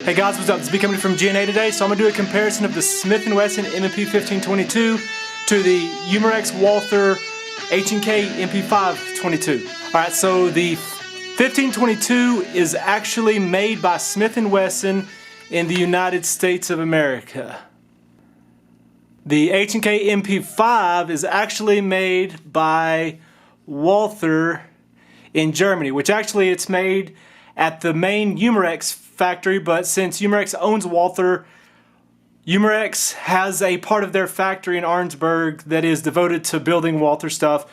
Hey guys, what's up? This is B coming from G&A today. So I'm going to do a comparison of the Smith Wesson M&P 1522 to the Umarex Walther H&K MP5 22. Alright, so the 1522 is actually made by Smith Wesson in the United States of America. The H&K MP5 is actually made by Walther in Germany, which actually it's made at the main Umarex factory, but since Umarex owns Walther, Umarex has a part of their factory in Orangeburg that is devoted to building Walther stuff,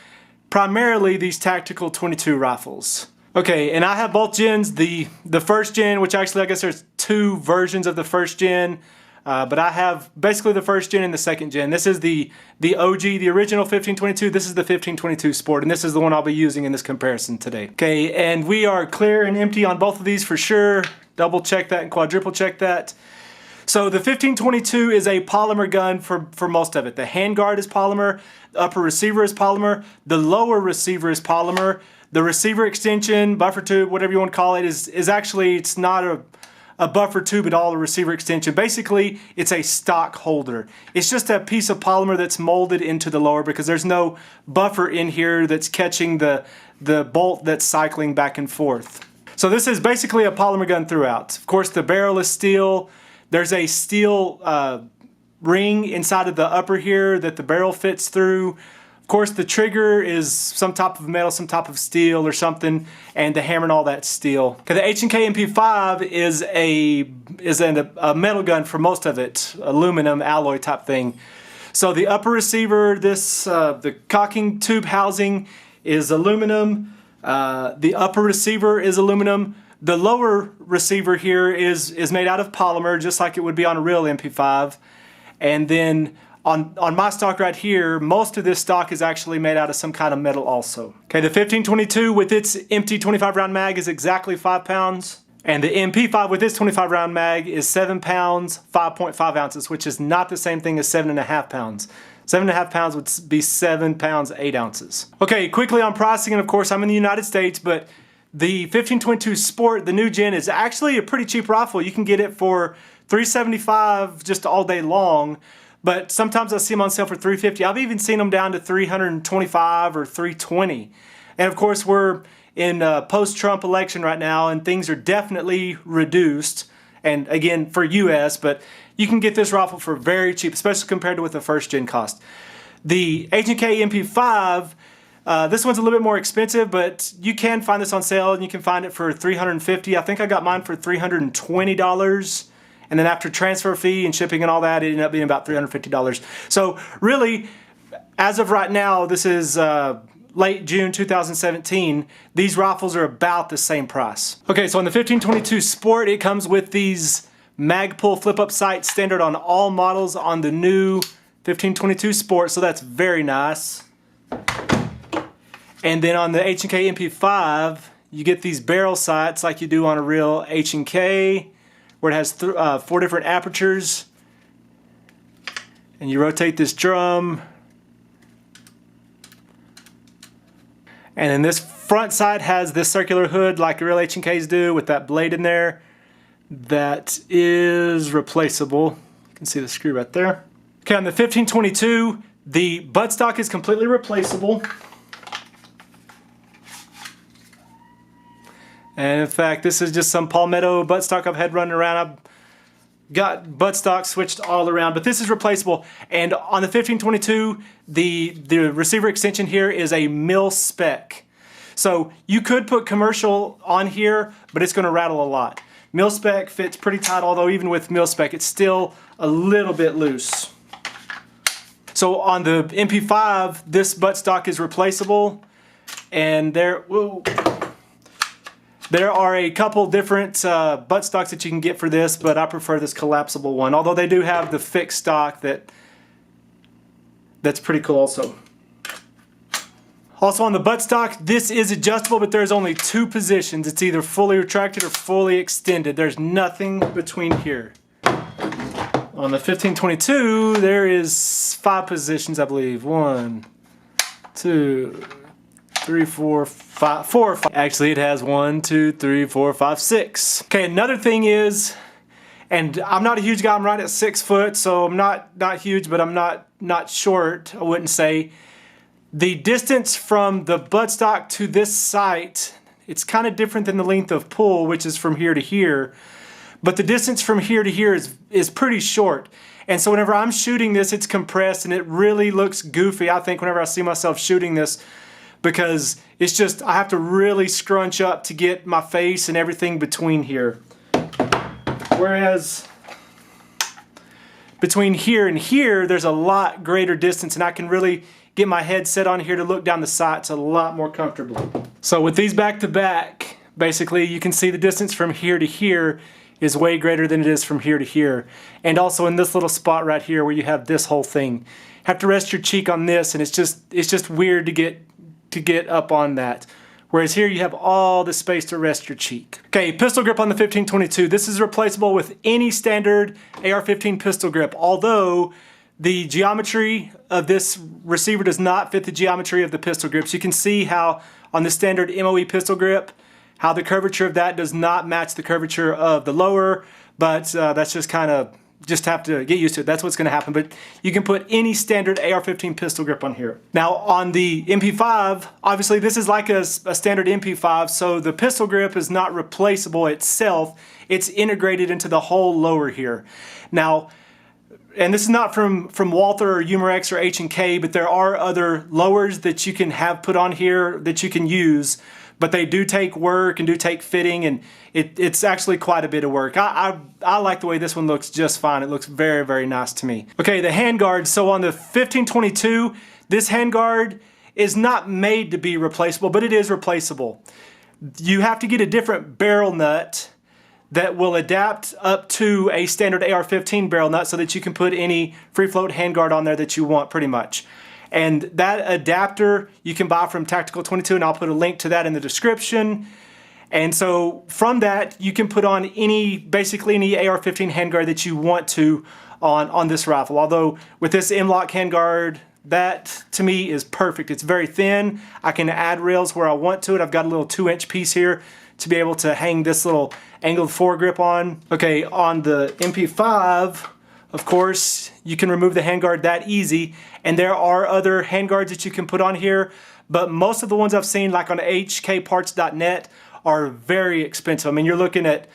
primarily these tactical 22 rifles. Okay, and I have both gens, the first gen, which actually I guess there's two versions of the first gen, but I have basically the first gen and the second gen. This is the OG, the original 1522. This is the 1522 Sport, and this is the one I'll be using in this comparison today. Okay, and we are clear and empty on both of these for sure. Double check that and quadruple check that. So the 1522 is a polymer gun for most of it. The handguard is polymer, the upper receiver is polymer, the lower receiver is polymer. The receiver extension, buffer tube, whatever you want to call it, is actually, it's not a buffer tube at all, a receiver extension. Basically, it's a stock holder. It's just a piece of polymer that's molded into the lower because there's no buffer in here that's catching the bolt that's cycling back and forth. So this is basically a polymer gun throughout. Of course, the barrel is steel. There's a steel ring inside of the upper here that the barrel fits through. Of course, the trigger is some type of metal, some type of steel or something, and the hammer and all that's steel. Okay, the H&K MP5 is a metal gun for most of it, aluminum alloy type thing. So the upper receiver, the cocking tube housing is aluminum. The upper receiver is aluminum. The lower receiver here is made out of polymer, just like it would be on a real MP5. And then on my stock right here, most of this stock is actually made out of some kind of metal also. Okay, the 1522 with its empty 25 round mag is exactly 5 pounds. And the MP5 with its 25 round mag is 7 pounds, 5.5 ounces, which is not the same thing as 7.5 pounds. 7.5 pounds would be 7 pounds, 8 ounces. Okay, quickly on pricing, and of course I'm in the United States, but the 1522 Sport, the new gen, is actually a pretty cheap rifle. You can get it for $375 just all day long. But sometimes I see them on sale for $350. I've even seen them down to $325 or $320. And of course, we're in a post-Trump election right now, and things are definitely reduced. And again, for US, but you can get this rifle for very cheap, especially compared to what the first gen cost. The H&K MP5, this one's a little bit more expensive, but you can find this on sale, and you can find it for $350. I think I got mine for $320. And then after transfer fee and shipping and all that, it ended up being about $350. So really, as of right now, this is late June 2017, these rifles are about the same price. Okay, so on the 1522 Sport, it comes with these mag pull flip up sights, standard on all models on the new 1522 Sport, so that's very nice. And then on the H&K MP5, you get these barrel sights like you do on a real H&K, where it has 4 different apertures, and you rotate this drum, and then this front side has this circular hood like the real H&Ks do with that blade in there that is replaceable. You can see the screw right there. Okay, on the 1522, the buttstock is completely replaceable. And in fact, this is just some palmetto buttstock I've had running around. I've got buttstock switched all around, but this is replaceable. And on the 1522, the receiver extension here is a mil spec. So you could put commercial on here, but it's going to rattle a lot. Mil spec fits pretty tight, although even with mil spec, it's still a little bit loose. So on the MP5, this buttstock is replaceable, and there are a couple different buttstocks that you can get for this, but I prefer this collapsible one. Although they do have the fixed stock that's pretty cool also. Also on the buttstock, this is adjustable, but there's only 2 positions. It's either fully retracted or fully extended. There's nothing between here. On the 1522, there is 5 positions, I believe. 1, 2, 3, 4, 5, 4, 5. Actually, it has 1, 2, 3, 4, 5, 6. Okay, another thing is And I'm not a huge guy. I'm right at 6 foot, so I'm not huge, but I'm not short, I wouldn't say. The distance from the buttstock to this sight, it's kind of different than the length of pull, which is from here to here. But the distance from here to here is pretty short. And so whenever I'm shooting this, it's compressed and it really looks goofy, I think, whenever I see myself shooting this, because it's just, I have to really scrunch up to get my face and everything between here. Whereas between here and here, there's a lot greater distance, and I can really get my head set on here to look down the sights a lot more comfortably. So with these back to back, basically you can see the distance from here to here is way greater than it is from here to here. And also in this little spot right here where you have this whole thing. Have to rest your cheek on this, and it's just weird to get up on that. Whereas here you have all the space to rest your cheek. Okay, pistol grip on the 1522. This is replaceable with any standard AR-15 pistol grip, although the geometry of this receiver does not fit the geometry of the pistol grips. You can see how on the standard MOE pistol grip, how the curvature of that does not match the curvature of the lower, but that's just kind of, just have to get used to it. That's what's going to happen. But you can put any standard AR-15 pistol grip on here. Now on the MP5, obviously this is like a standard MP5, so the pistol grip is not replaceable itself. It's integrated into the whole lower here. Now, and this is not from Walther or Umarex or H&K, but there are other lowers that you can have put on here that you can use. But they do take work and do take fitting, and it's actually quite a bit of work. I like the way this one looks just fine. It looks very, very nice to me. Okay, the handguard. So on the 1522, this handguard is not made to be replaceable, but it is replaceable. You have to get a different barrel nut that will adapt up to a standard AR-15 barrel nut so that you can put any free float handguard on there that you want, pretty much. And that adapter you can buy from Tactical 22, and I'll put a link to that in the description. And so from that, you can put on basically any AR-15 handguard that you want to on this rifle. Although with this M-LOK handguard, that to me is perfect. It's very thin. I can add rails where I want to it. I've got a little 2-inch piece here to be able to hang this little angled foregrip on. Okay, on the MP5, of course, you can remove the handguard that easy, and there are other handguards that you can put on here, but most of the ones I've seen, like on hkparts.net, are very expensive. I mean, you're looking at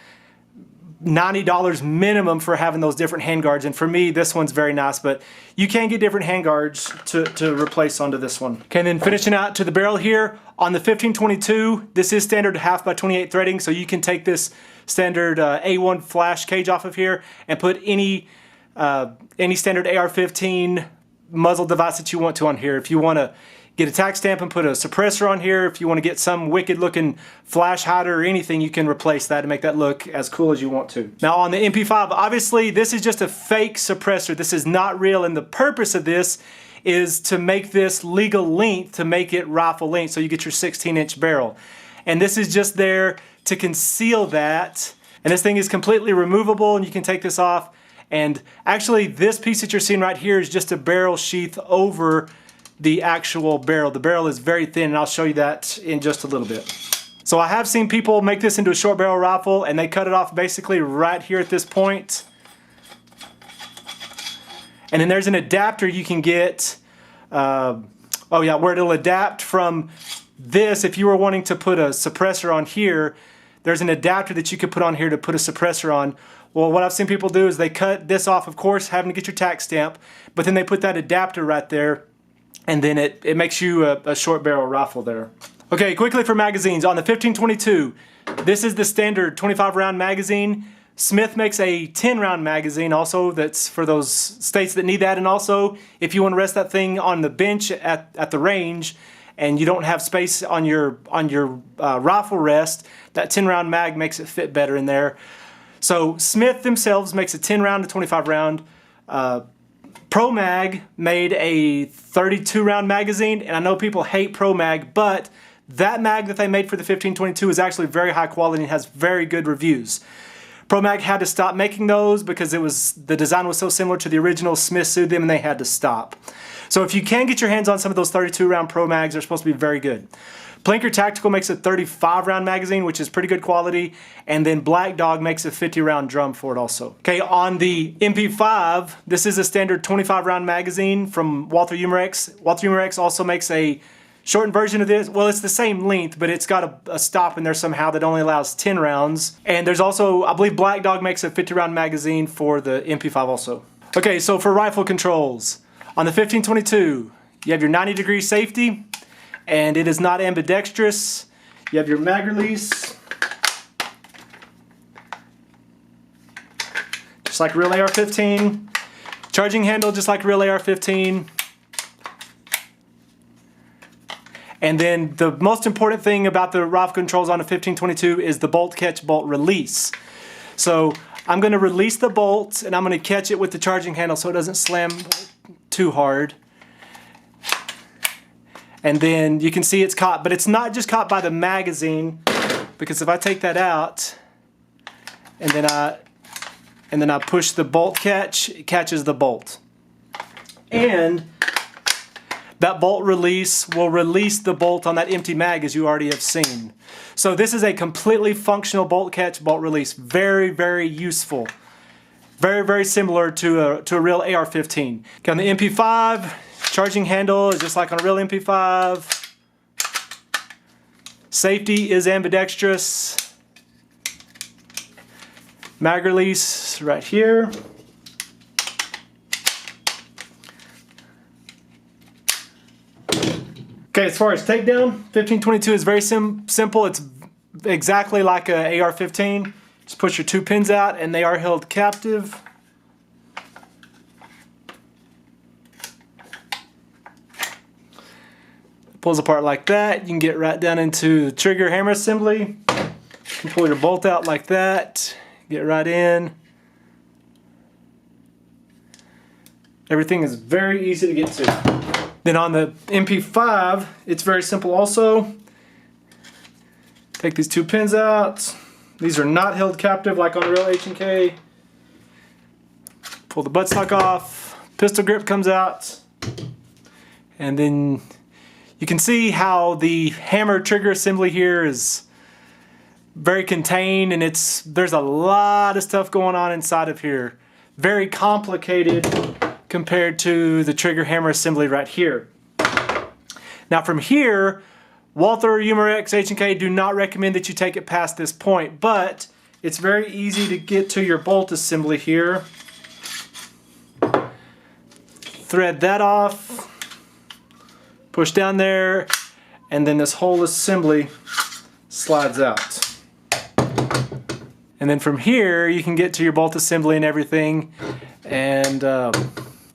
$90 minimum for having those different handguards, and for me, this one's very nice, but you can get different handguards to replace onto this one. Okay, and then finishing out to the barrel here, on the 1522, this is standard 1/2x28 threading, so you can take this standard A1 flash cage off of here and put any standard AR-15 muzzle device that you want to on here. If you want to get a tack stamp and put a suppressor on here, if you want to get some wicked looking flash hider or anything, you can replace that to make that look as cool as you want to. Now on the MP5, obviously this is just a fake suppressor. This is not real, and the purpose of this is to make this legal length, to make it rifle length, so you get your 16-inch barrel. And this is just there to conceal that. And this thing is completely removable, and you can take this off. And actually, this piece that you're seeing right here is just a barrel sheath over the actual barrel. The barrel is very thin, and I'll show you that in just a little bit. So I have seen people make this into a short barrel rifle, and they cut it off basically right here at this point. And then there's an adapter you can get, where it'll adapt from this. If you were wanting to put a suppressor on here, there's an adapter that you could put on here to put a suppressor on. Well, what I've seen people do is they cut this off, of course, having to get your tack stamp, but then they put that adapter right there, and then it makes you a short barrel rifle there. Okay, quickly for magazines. On the 1522, this is the standard 25 round magazine. Smith makes a 10 round magazine also, that's for those states that need that, and also if you want to rest that thing on the bench at the range and you don't have space on your rifle rest, that 10 round mag makes it fit better in there. So Smith themselves makes a 10 round to 25 round. Pro Mag made a 32 round magazine, and I know people hate Pro Mag, but that mag that they made for the 1522 is actually very high quality and has very good reviews. Pro Mag had to stop making those because the design was so similar to the original. Smith sued them and they had to stop. So if you can get your hands on some of those 32 round Pro Mags, they're supposed to be very good. Blinker Tactical makes a 35 round magazine, which is pretty good quality, and then Black Dog makes a 50 round drum for it also. Okay, on the MP5, this is a standard 25 round magazine from Walther Umarex. Walther Umarex also makes a shortened version of this. Well, it's the same length, but it's got a stop in there somehow that only allows 10 rounds. And there's also, I believe Black Dog makes a 50 round magazine for the MP5 also. Okay, so for rifle controls, on the 1522, you have your 90-degree safety, and it is not ambidextrous. You have your mag release, just like real AR-15. Charging handle, just like real AR-15. And then the most important thing about the rifle controls on a 1522 is the bolt catch, bolt release. So I'm going to release the bolt and I'm going to catch it with the charging handle so it doesn't slam too hard. And then you can see it's caught, but it's not just caught by the magazine, because if I take that out and then I push the bolt catch, it catches the bolt. And that bolt release will release the bolt on that empty mag, as you already have seen. So this is a completely functional bolt catch, bolt release. Very, very useful. Very, very similar to a real AR-15. Okay, on the MP5, charging handle is just like on a real MP5. Safety is ambidextrous. Mag release right here. Okay, as far as takedown, 1522 is very simple. It's exactly like a AR-15. Just push your two pins out and they are held captive. Pulls apart like that. You can get right down into the trigger hammer assembly. You can pull your bolt out like that. Get right in. Everything is very easy to get to. Then on the MP5, it's very simple also. Take these two pins out. These are not held captive like on a real H&K. Pull the buttstock off. Pistol grip comes out. And then you can see how the hammer trigger assembly here is very contained, and there's a lot of stuff going on inside of here. Very complicated compared to the trigger hammer assembly right here. Now from here, Walther, Umarex, H&K do not recommend that you take it past this point, but it's very easy to get to your bolt assembly here. Thread that off, push down there, and then this whole assembly slides out. And then from here, you can get to your bolt assembly and everything, and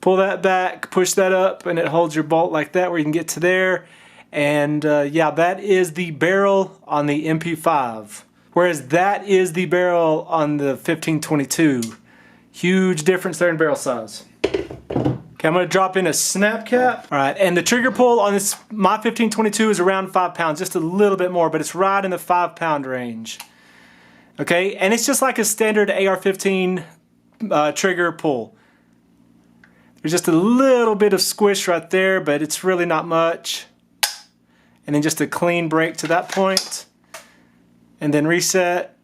pull that back, push that up, and it holds your bolt like that where you can get to there. And yeah, that is the barrel on the MP5, whereas that is the barrel on the 1522. Huge difference there in barrel size. Okay, I'm going to drop in a snap cap. All right, and the trigger pull on this, my 1522 is around 5 pounds, just a little bit more, but it's right in the 5 pound range. Okay, and it's just like a standard AR-15 trigger pull. There's just a little bit of squish right there, but it's really not much. And then just a clean break to that point. And then reset.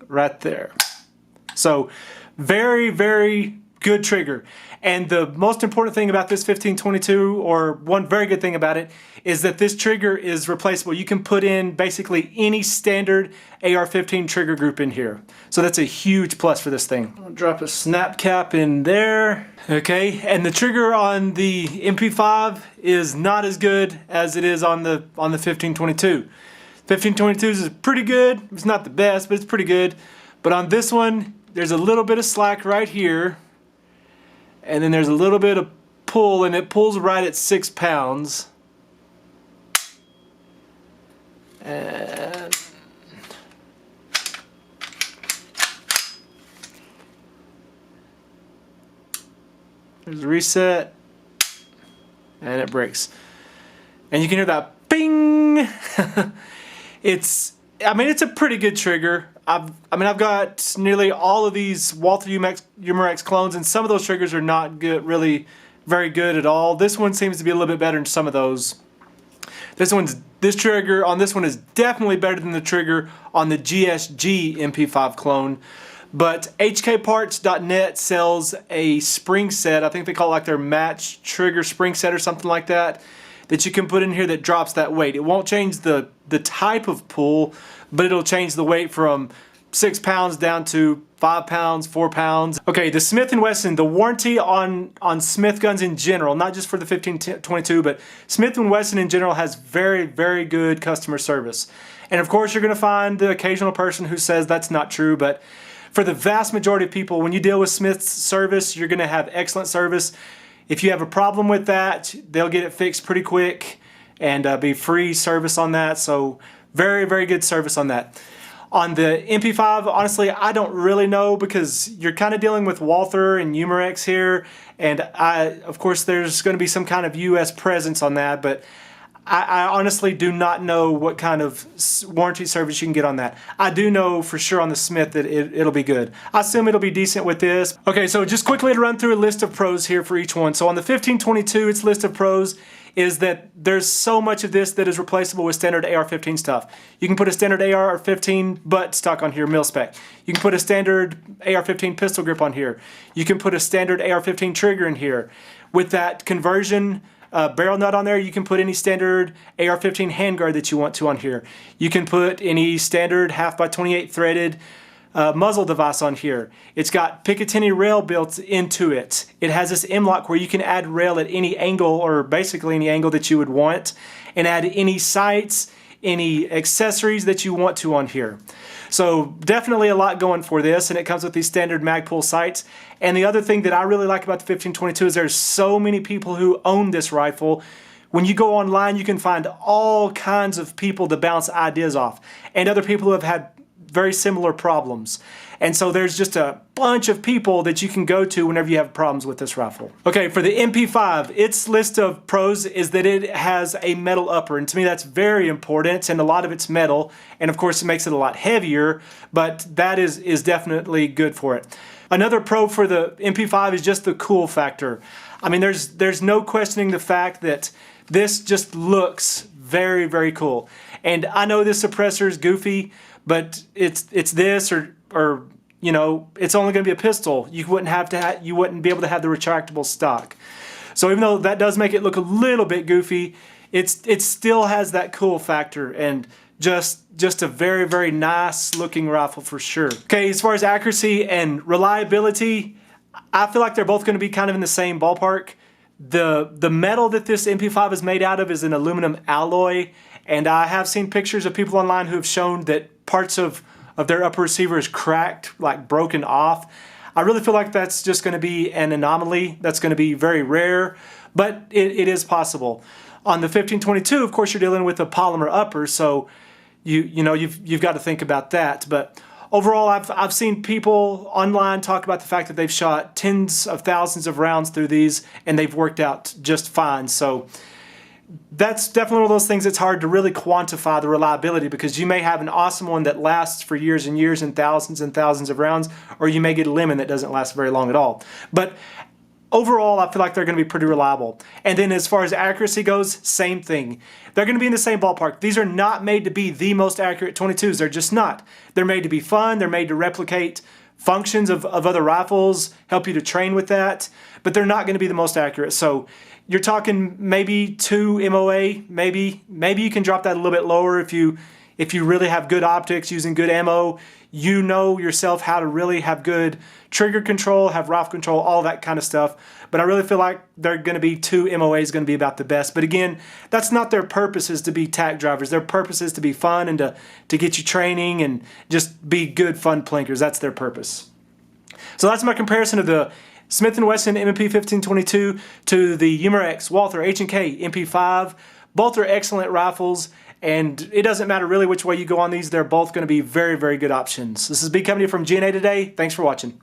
Right there. So, very, very good trigger. And the most important thing about this 1522, or one very good thing about it, is that this trigger is replaceable. You can put in basically any standard AR-15 trigger group in here. So that's a huge plus for this thing. I'll drop a snap cap in there. Okay, and the trigger on the MP5 is not as good as it is on the 1522. 1522 is pretty good. It's not the best, but it's pretty good. But on this one, there's a little bit of slack right here. And then there's a little bit of pull, and it pulls right at 6 pounds. And there's a reset, and it breaks. And you can hear that bing. I mean, it's a pretty good trigger. I've got nearly all of these Walther Umarex clones, and some of those triggers are not good, really very good at all. This one seems to be a little bit better than some of those. This trigger on this one is definitely better than the trigger on the GSG MP5 clone. But hkparts.net sells a spring set. I think they call it like their match trigger spring set or something like that, that you can put in here that drops that weight. It won't change the type of pull, but it'll change the weight from 6 pounds down to 5 pounds, 4 pounds. Okay, the Smith & Wesson, the warranty on Smith guns in general, not just for the 1522, but Smith & Wesson in general has very, very good customer service. And of course, you're gonna find the occasional person who says that's not true, but for the vast majority of people, when you deal with Smith's service, you're gonna have excellent service. If you have a problem with that, they'll get it fixed pretty quick and be free service on that. So very, very good service on that. On the MP5, honestly, I don't really know because you're kind of dealing with Walther and Umarex here. And of course, there's going to be some kind of US presence on that, but I honestly do not know what kind of warranty service you can get on that. I do know for sure on the Smith that it'll be good. I assume it'll be decent with this. Okay, so just quickly to run through a list of pros here for each one. So on the 1522, its list of pros is that there's so much of this that is replaceable with standard AR-15 stuff. You can put a standard AR-15 butt stock on here, mil spec. You can put a standard AR-15 pistol grip on here. You can put a standard AR-15 trigger in here. With that conversion barrel nut on there, you can put any standard AR-15 handguard that you want to on here. You can put any standard 1/2x28 threaded muzzle device on here. It's got Picatinny rail built into it. It has this M-lock where you can add rail at any angle, or basically any angle that you would want, and add any sights, any accessories that you want to on here. So definitely a lot going for this, and it comes with these standard Magpul sights. And the other thing that I really like about the 1522 is there's so many people who own this rifle. When you go online, you can find all kinds of people to bounce ideas off, and other people who have had very similar problems. And so there's just a bunch of people that you can go to whenever you have problems with this rifle. Okay, for the MP5, its list of pros is that it has a metal upper, and to me that's very important, and a lot of it's metal, and of course it makes it a lot heavier, but that is definitely good for it. Another pro for the MP5 is just the cool factor. I mean, there's no questioning the fact that this just looks very, very cool. And I know this suppressor is goofy, but it's this or you know, it's only going to be a pistol. You wouldn't be able to have the retractable stock. So even though that does make it look a little bit goofy, it still has that cool factor, and just a very, very nice looking rifle for sure. Okay, as far as accuracy and reliability, I feel like they're both going to be kind of in the same ballpark. The metal that this MP5 is made out of is an aluminum alloy, and I have seen pictures of people online who have shown that parts of their upper receiver is cracked, like broken off. I really feel like that's just going to be an anomaly. That's going to be very rare, but it is possible. On the 1522, of course, you're dealing with a polymer upper, so you've got to think about that. But overall, I've seen people online talk about the fact that they've shot tens of thousands of rounds through these, and they've worked out just fine. So that's definitely one of those things that's hard to really quantify the reliability, because you may have an awesome one that lasts for years and years and thousands of rounds, or you may get a lemon that doesn't last very long at all. But overall, I feel like they're going to be pretty reliable. And then as far as accuracy goes, same thing. They're going to be in the same ballpark. These are not made to be the most accurate 22s. They're just not. They're made to be fun. They're made to replicate functions of other rifles, help you to train with that, but they're not going to be the most accurate. So you're talking maybe 2 MOA, maybe you can drop that a little bit lower if you really have good optics using good ammo. You know yourself how to really have good trigger control, have rifle control, all that kind of stuff. But I really feel like they're going to be 2 MOA is going to be about the best. But again, that's not their purpose, is to be tack drivers. Their purpose is to be fun and to get you training and just be good fun plinkers. That's their purpose. So that's my comparison of the Smith & Wesson M&P 1522 to the Umarex Walther H&K MP5. Both are excellent rifles, and it doesn't matter really which way you go on these. They're both going to be very, very good options. This is B coming to you from G&A Today. Thanks for watching.